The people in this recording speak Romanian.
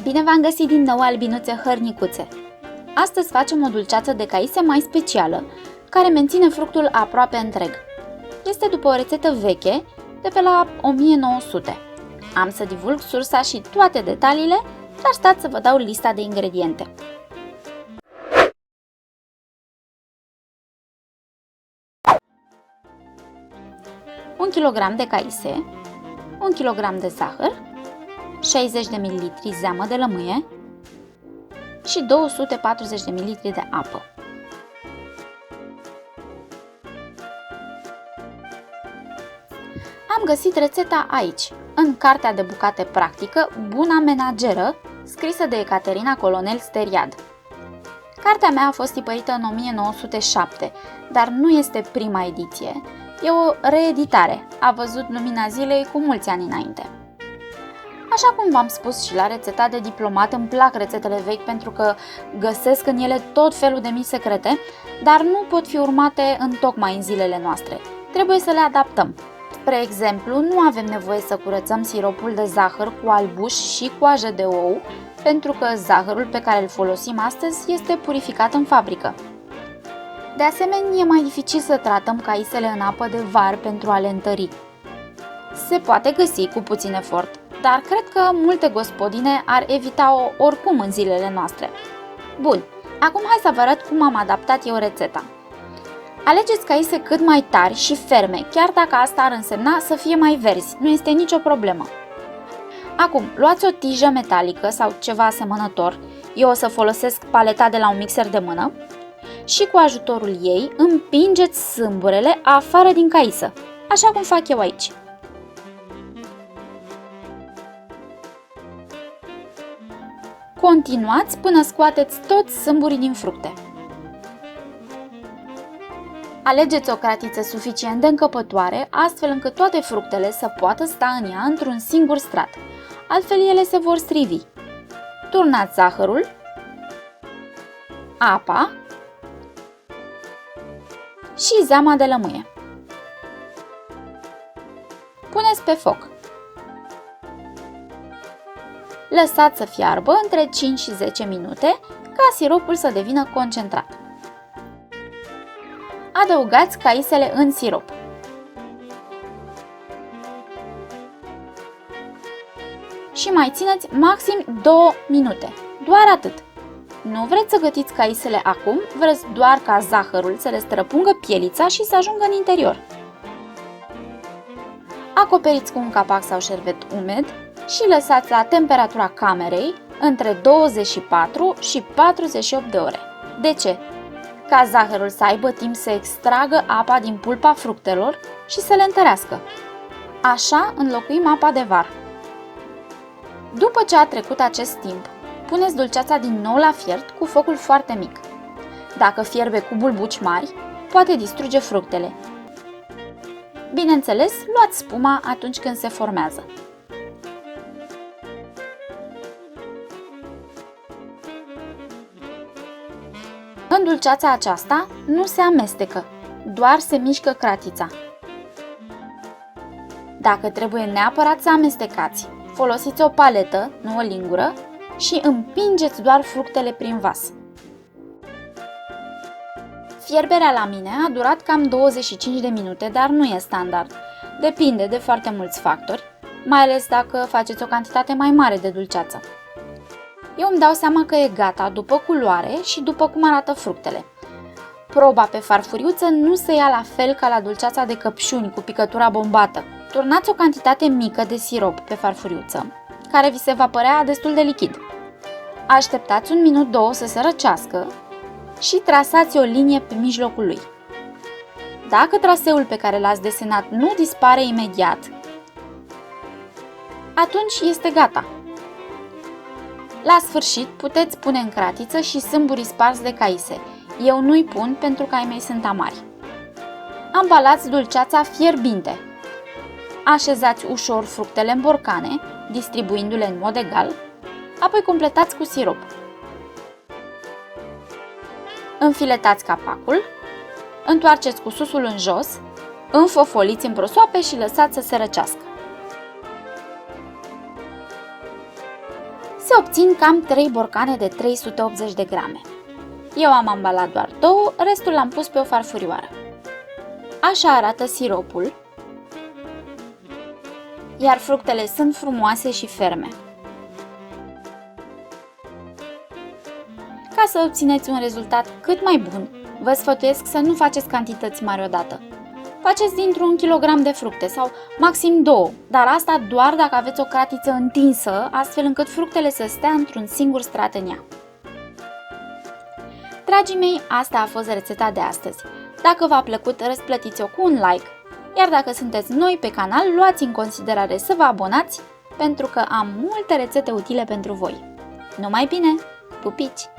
Bine v-am găsit din nou, albinuțe hărnicuțe! Astăzi facem o dulceață de caise mai specială, care menține fructul aproape întreg. Este după o rețetă veche, de pe la 1900. Am să divulg sursa și toate detaliile, dar stați să vă dau lista de ingrediente. Un kilogram de caise, 1 kg de zahăr, 60 de ml zeamă de lămâie și 240 de ml de apă. Am găsit rețeta aici, în cartea de bucate practică Buna Menageră, scrisă de Ecaterina Colonel Steriad. Cartea mea a fost tipărită în 1907, dar nu este prima ediție. E o reeditare, a văzut lumina zilei cu mulți ani înainte. Așa cum v-am spus și la rețeta de diplomat, îmi plac rețetele vechi pentru că găsesc în ele tot felul de mici secrete, dar nu pot fi urmate întocmai în zilele noastre. Trebuie să le adaptăm. Spre exemplu, nu avem nevoie să curățăm siropul de zahăr cu albuș și coajă de ou, pentru că zahărul pe care îl folosim astăzi este purificat în fabrică. De asemenea, e mai dificil să tratăm caisele în apă de var pentru a le întări. Se poate găsi cu puțin efort, dar cred că multe gospodine ar evita-o oricum în zilele noastre. Bun, acum hai să vă arăt cum am adaptat eu rețeta. Alegeți caise cât mai tari și ferme, chiar dacă asta ar însemna să fie mai verzi, nu este nicio problemă. Acum, luați o tijă metalică sau ceva asemănător, eu o să folosesc paleta de la un mixer de mână, și cu ajutorul ei împingeți sâmburele afară din caisă, așa cum fac eu aici. Continuați până scoateți toți sâmburii din fructe. Alegeți o cratiță suficient de încăpătoare, astfel încât toate fructele să poată sta în ea într-un singur strat, altfel ele se vor strivi. Turnați zahărul, apa și zeama de lămâie. Puneți pe foc. Lăsați să fiarbă între 5 și 10 minute ca siropul să devină concentrat. Adăugați caisele în sirop. Și mai țineți maxim 2 minute. Doar atât. Nu vreți să gătiți caisele acum, vreți doar ca zahărul să le străpungă pielița și să ajungă în interior. Acoperiți cu un capac sau șervet umed și lăsați la temperatura camerei între 24 și 48 de ore. De ce? Ca zahărul să aibă timp să extragă apa din pulpa fructelor și să le întărească. Așa înlocuim apa de var. După ce a trecut acest timp, puneți dulceața din nou la fiert cu focul foarte mic. Dacă fierbe cu bulbuci mari, poate distruge fructele. Bineînțeles, luați spuma atunci când se formează. În dulceața aceasta nu se amestecă, doar se mișcă cratița. Dacă trebuie neapărat să amestecați, folosiți o paletă, nu o lingură, și împingeți doar fructele prin vas. Fierberea la mine a durat cam 25 de minute, dar nu e standard. Depinde de foarte mulți factori, mai ales dacă faceți o cantitate mai mare de dulceață. Eu îmi dau seama că e gata după culoare și după cum arată fructele. Proba pe farfuriuță nu se ia la fel ca la dulceața de căpșuni cu picătura bombată. Turnați o cantitate mică de sirop pe farfuriuță, care vi se va părea destul de lichid. Așteptați 1 minut-2 să se răcească și trasați o linie pe mijlocul lui. Dacă traseul pe care l-ați desenat nu dispare imediat, atunci este gata. La sfârșit puteți pune în cratiță și sâmburii sparți de caise. Eu nu-i pun pentru că ai mei sunt amari. Ambalați dulceața fierbinte. Așezați ușor fructele în borcane, distribuindu-le în mod egal, apoi completați cu sirop. Înfiletați capacul, întoarceți cu susul în jos, înfofoliți în prosoape și lăsați să se răcească. se obțin cam 3 borcane de 380 de grame. Eu am ambalat doar 2, restul l-am pus pe o farfurioară. Așa arată siropul, iar fructele sunt frumoase și ferme. Ca să obțineți un rezultat cât mai bun, vă sfătuiesc să nu faceți cantități mari odată. Faceți dintr-un kilogram de fructe sau maxim 2, dar asta doar dacă aveți o cratiță întinsă, astfel încât fructele să stea într-un singur strat în ea. Dragii mei, asta a fost rețeta de astăzi. Dacă v-a plăcut, răsplătiți-o cu un like, iar dacă sunteți noi pe canal, luați în considerare să vă abonați, pentru că am multe rețete utile pentru voi. Numai bine! Pupici!